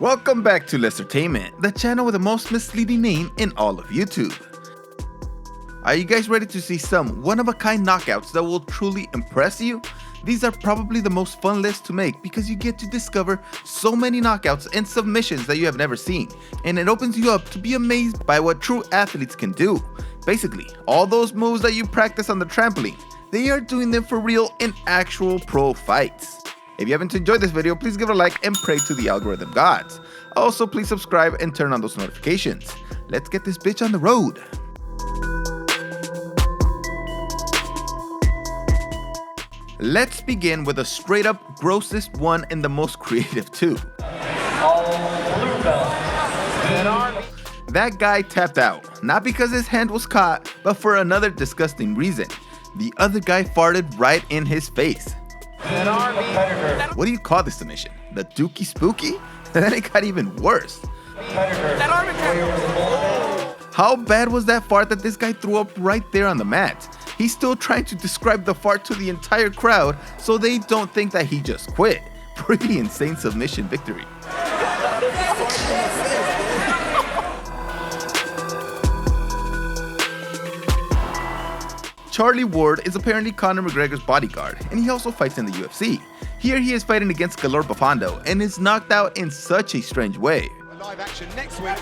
Welcome back to Lessertainment, the channel with the most misleading name in all of YouTube. Are you guys ready to see some one-of-a-kind knockouts that will truly impress you? These are probably the most fun lists to make because you get to discover so many knockouts and submissions that you have never seen, and it opens you up to be amazed by what true athletes can do. Basically, all those moves that you practice on the trampoline, they are doing them for real in actual pro fights. If you haven't enjoyed this video, please give it a like and pray to the algorithm gods. Also, please subscribe and turn on those notifications. Let's get this bitch on the road. Let's begin with the straight up grossest one and the most creative too. That guy tapped out, not because his hand was caught, but for another disgusting reason. The other guy farted right in his face. What do you call this submission? The Dookie Spooky? Then it got even worse. How bad was that fart that this guy threw up right there on the mat? He's still trying to describe the fart to the entire crowd so they don't think that he just quit. Pretty insane submission victory. Charlie Ward is apparently Conor McGregor's bodyguard, and he also fights in the UFC. Here he is fighting against Galor Bafando and is knocked out in such a strange way. Live action next week.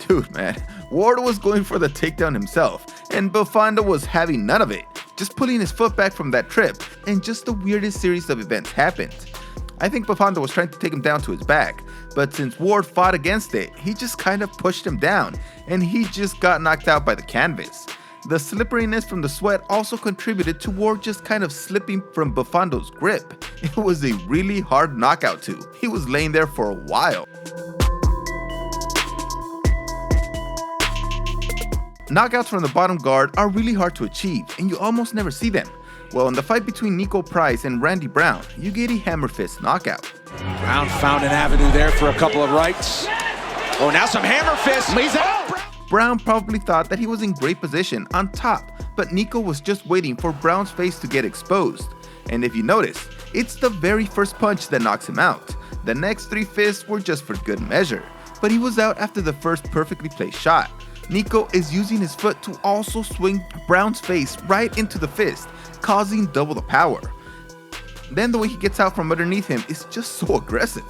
Dude, man, Ward was going for the takedown himself, and Bafando was having none of it, just pulling his foot back from that trip, and just the weirdest series of events happened. I think Bafando was trying to take him down to his back, but since Ward fought against it, he just kind of pushed him down, and he just got knocked out by the canvas. The slipperiness from the sweat also contributed to Ward just kind of slipping from Bafando's grip. It was a really hard knockout too. He was laying there for a while. Knockouts from the bottom guard are really hard to achieve, and you almost never see them. Well, in the fight between Nico Price and Randy Brown, you get a hammer fist knockout. Brown found an avenue there for a couple of rights. Oh, now some hammer fists. Brown probably thought that he was in great position on top, but Nico was just waiting for Brown's face to get exposed. And if you notice, it's the very first punch that knocks him out. The next three fists were just for good measure, but he was out after the first perfectly placed shot. Nico is using his foot to also swing Brown's face right into the fist, causing double the power. Then the way he gets out from underneath him is just so aggressive.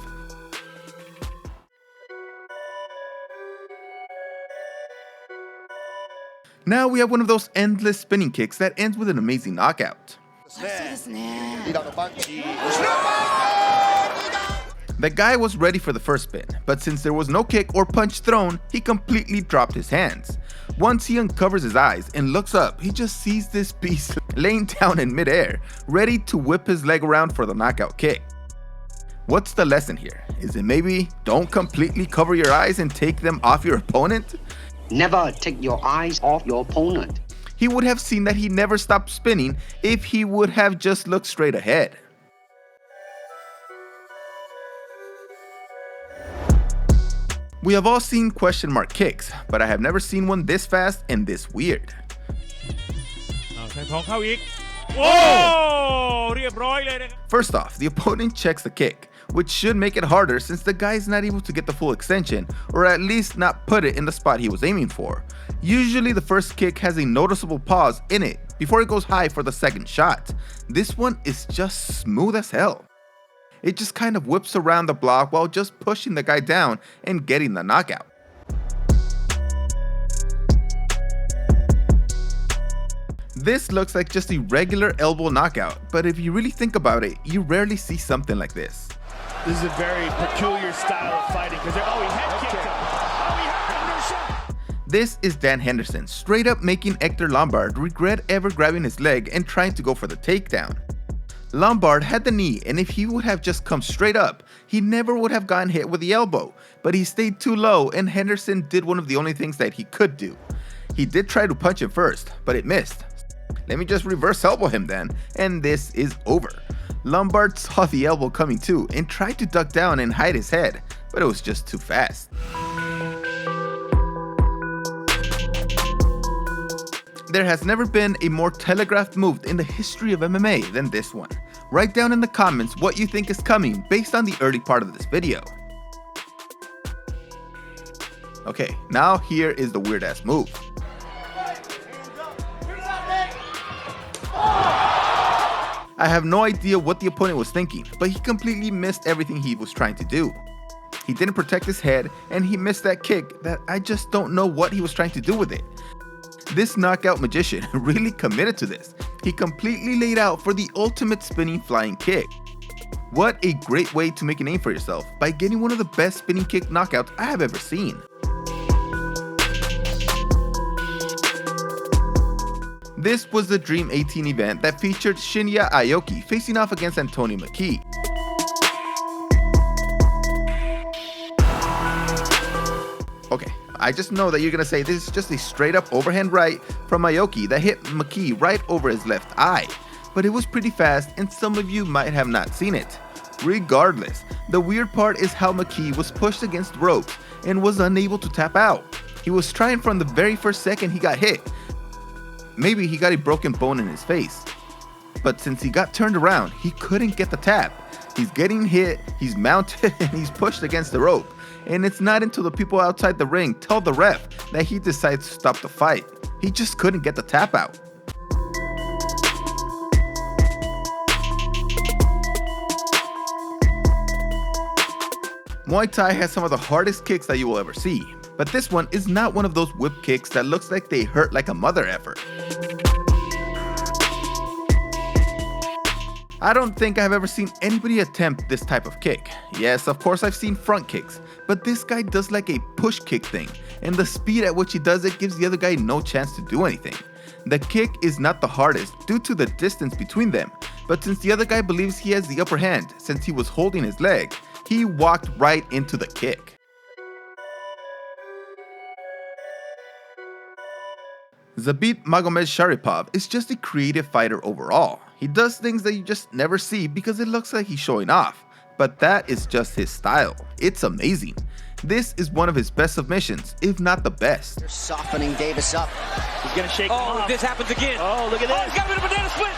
Now we have one of those endless spinning kicks that ends with an amazing knockout. The guy was ready for the first spin, but since there was no kick or punch thrown, he completely dropped his hands. Once he uncovers his eyes and looks up, he just sees this beast laying down in midair, ready to whip his leg around for the knockout kick. What's the lesson here? Is it maybe don't completely cover your eyes and take them off your opponent? Never take your eyes off your opponent. He would have seen that he never stopped spinning if he would have just looked straight ahead. We have all seen question mark kicks, but I have never seen one this fast and this weird. First off, the opponent checks the kick, which should make it harder since the guy is not able to get the full extension, or at least not put it in the spot he was aiming for. Usually the first kick has a noticeable pause in it before it goes high for the second shot. This one is just smooth as hell. It just kind of whips around the block while just pushing the guy down and getting the knockout. This looks like just a regular elbow knockout, but if you really think about it, you rarely see something like this. This is a very peculiar style of fighting because he head kicked him. This is Dan Henderson straight up making Hector Lombard regret ever grabbing his leg and trying to go for the takedown. Lombard had the knee, and if he would have just come straight up, he never would have gotten hit with the elbow, but he stayed too low and Henderson did one of the only things that he could do. He did try to punch him first, but it missed. Let me just reverse elbow him then, and this is over. Lombard saw the elbow coming too and tried to duck down and hide his head, but it was just too fast. There has never been a more telegraphed move in the history of MMA than this one. Write down in the comments what you think is coming based on the early part of this video. Okay, now here is the weird ass move. I have no idea what the opponent was thinking, but he completely missed everything he was trying to do. He didn't protect his head, and he missed that kick that I just don't know what he was trying to do with it. This knockout magician really committed to this. He completely laid out for the ultimate spinning flying kick. What a great way to make a name for yourself by getting one of the best spinning kick knockouts I have ever seen. This was the Dream 18 event that featured Shinya Aoki facing off against Antonio McKee. Okay, I just know that you're gonna say this is just a straight up overhand right from Aoki that hit McKee right over his left eye, but it was pretty fast and some of you might have not seen it. Regardless, the weird part is how McKee was pushed against ropes and was unable to tap out. He was trying from the very first second he got hit. Maybe he got a broken bone in his face, but since he got turned around, he couldn't get the tap. He's getting hit, he's mounted, and he's pushed against the rope. And it's not until the people outside the ring tell the ref that he decides to stop the fight. He just couldn't get the tap out. Muay Thai has some of the hardest kicks that you will ever see, but this one is not one of those whip kicks that looks like they hurt like a mother effer. I don't think I've ever seen anybody attempt this type of kick. Yes, of course I've seen front kicks, but this guy does like a push kick thing, and the speed at which he does it gives the other guy no chance to do anything. The kick is not the hardest due to the distance between them, but since the other guy believes he has the upper hand since he was holding his leg, he walked right into the kick. Zabit Magomedsharipov is just a creative fighter overall. He does things that you just never see because it looks like he's showing off, but that is just his style. It's amazing. This is one of his best submissions, if not the best. They're softening Davis up. He's gonna shake him off. This happens again. Oh, look at this. He's got rid of a banana split.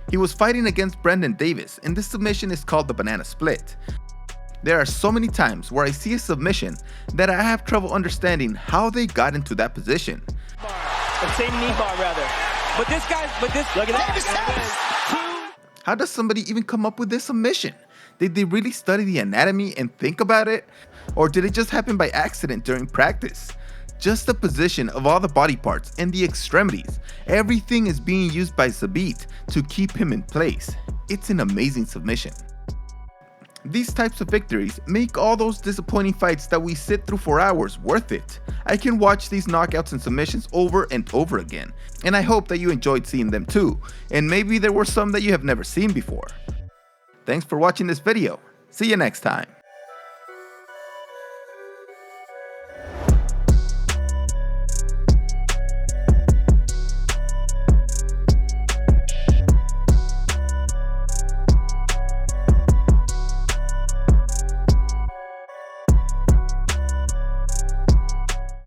He was fighting against Brendan Davis, and this submission is called the banana split. There are so many times where I see a submission that I have trouble understanding how they got into that position. The same knee bar, rather. But this, Look at that. How does somebody even come up with this submission? Did they really study the anatomy and think about it? Or did it just happen by accident during practice? Just the position of all the body parts and the extremities, everything is being used by Zabit to keep him in place. It's an amazing submission. These types of victories make all those disappointing fights that we sit through for hours worth it. I can watch these knockouts and submissions over and over again, and I hope that you enjoyed seeing them too, and maybe there were some that you have never seen before. Thanks for watching this video. See you next time.